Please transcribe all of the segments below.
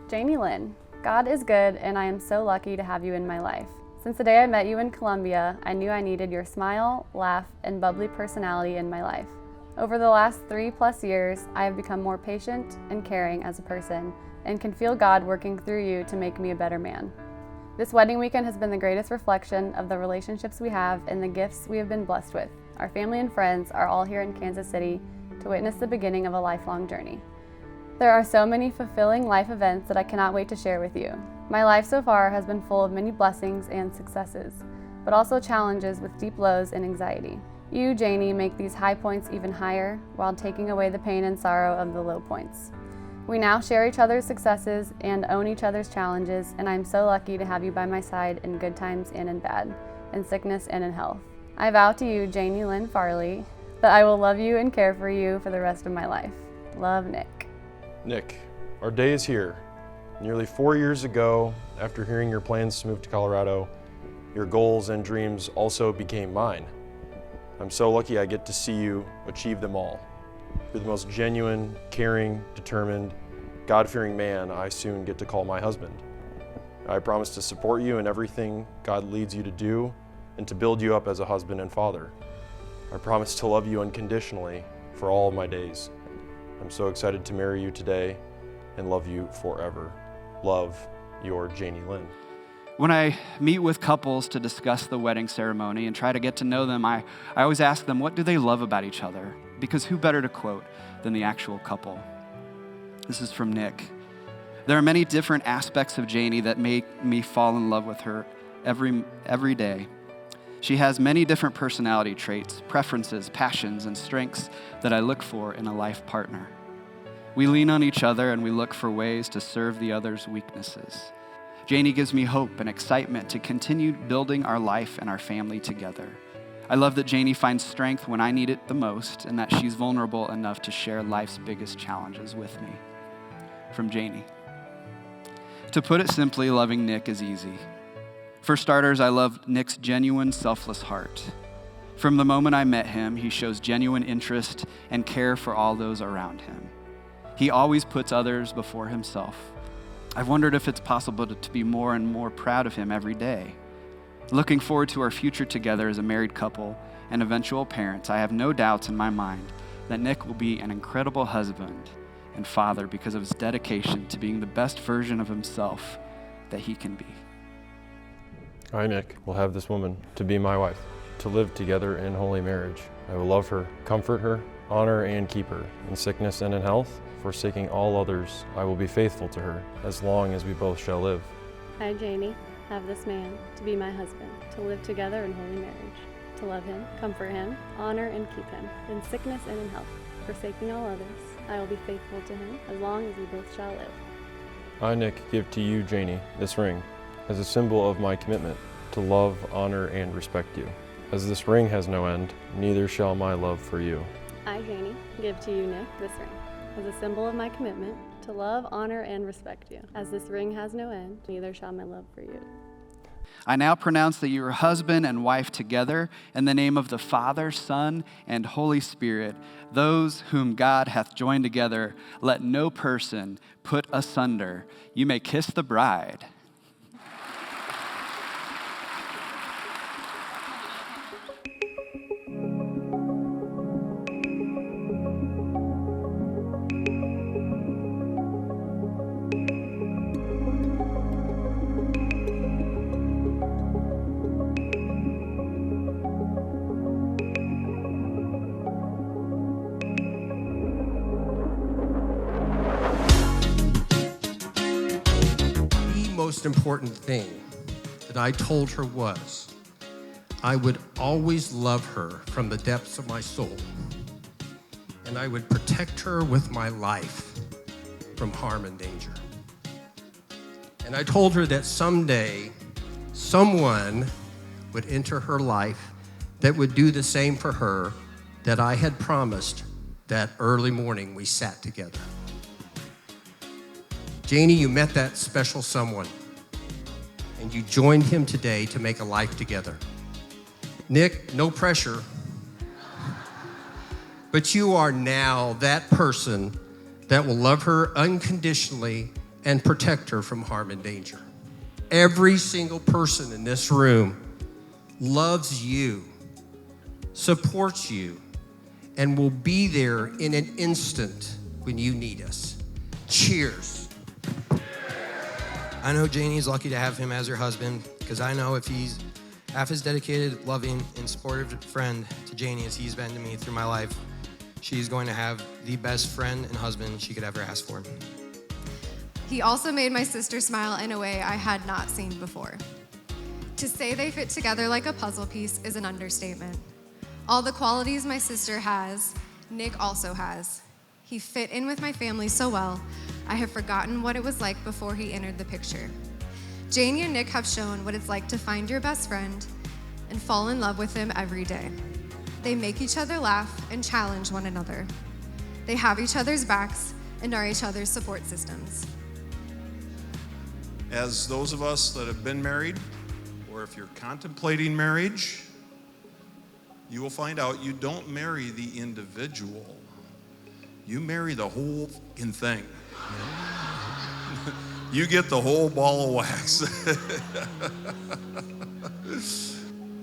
Janie Lynn, God is good and I am so lucky to have you in my life. Since the day I met you in Colombia, I knew I needed your smile, laugh, and bubbly personality in my life. Over the last 3+ years, I have become more patient and caring as a person and can feel God working through you to make me a better man. This wedding weekend has been the greatest reflection of the relationships we have and the gifts we have been blessed with. Our family and friends are all here in Kansas City to witness the beginning of a lifelong journey. There are so many fulfilling life events that I cannot wait to share with you. My life so far has been full of many blessings and successes, but also challenges with deep lows and anxiety. You, Janie, make these high points even higher while taking away the pain and sorrow of the low points. We now share each other's successes and own each other's challenges, and I'm so lucky to have you by my side in good times and in bad, in sickness and in health. I vow to you, Janie Lynn Farley, that I will love you and care for you for the rest of my life. Love, Nick. Nick, our day is here. Nearly 4 years ago, after hearing your plans to move to Colorado, your goals and dreams also became mine. I'm so lucky I get to see you achieve them all. You're the most genuine, caring, determined, God-fearing man I soon get to call my husband. I promise to support you in everything God leads you to do and to build you up as a husband and father. I promise to love you unconditionally for all of my days. I'm so excited to marry you today and love you forever. Love, your Janie Lynn. When I meet with couples to discuss the wedding ceremony and try to get to know them, I always ask them, what do they love about each other? Because who better to quote than the actual couple? This is from Nick. There are many different aspects of Janie that make me fall in love with her every day. She has many different personality traits, preferences, passions, and strengths that I look for in a life partner. We lean on each other and we look for ways to serve the other's weaknesses. Janie gives me hope and excitement to continue building our life and our family together. I love that Janie finds strength when I need it the most and that she's vulnerable enough to share life's biggest challenges with me. From Janie. To put it simply, loving Nick is easy. For starters, I love Nick's genuine, selfless heart. From the moment I met him, he shows genuine interest and care for all those around him. He always puts others before himself. I've wondered if it's possible to be more and more proud of him every day. Looking forward to our future together as a married couple and eventual parents, I have no doubts in my mind that Nick will be an incredible husband and father because of his dedication to being the best version of himself that he can be. I, Nick, will have this woman to be my wife, to live together in holy marriage. I will love her, comfort her, honor and keep her, in sickness and in health. Forsaking all others, I will be faithful to her, as long as we both shall live. I, Janie, have this man to be my husband, to live together in holy marriage, to love him, comfort him, honor and keep him, in sickness and in health. Forsaking all others, I will be faithful to him, as long as we both shall live. I, Nick, give to you, Janie, this ring, as a symbol of my commitment to love, honor, and respect you. As this ring has no end, neither shall my love for you. I, Janie, give to you, Nick, this ring, as a symbol of my commitment to love, honor, and respect you. As this ring has no end, neither shall my love for you. I now pronounce that you are husband and wife together in the name of the Father, Son, and Holy Spirit. Those whom God hath joined together, let no person put asunder. You may kiss the bride. Most important thing that I told her was I would always love her from the depths of my soul, and I would protect her with my life from harm and danger. And I told her that someday someone would enter her life that would do the same for her that I had promised that early morning we sat together. Janie, you met that special someone, and you joined him today to make a life together. Nick, no pressure, but you are now that person that will love her unconditionally and protect her from harm and danger. Every single person in this room loves you, supports you, and will be there in an instant when you need us. Cheers. I know Janie's lucky to have him as her husband, because I know if he's half as dedicated, loving, and supportive friend to Janie as he's been to me through my life, she's going to have the best friend and husband she could ever ask for. He also made my sister smile in a way I had not seen before. To say they fit together like a puzzle piece is an understatement. All the qualities my sister has, Nick also has. He fit in with my family so well, I have forgotten what it was like before he entered the picture. Janie and Nick have shown what it's like to find your best friend and fall in love with him every day. They make each other laugh and challenge one another. They have each other's backs and are each other's support systems. As those of us that have been married, or if you're contemplating marriage, you will find out you don't marry the individual. You marry the whole fucking thing. You get the whole ball of wax.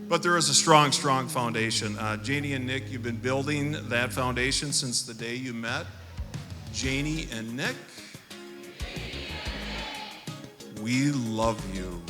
But there is a strong, strong foundation. Janie and Nick, you've been building that foundation since the day you met. Janie and Nick, we love you.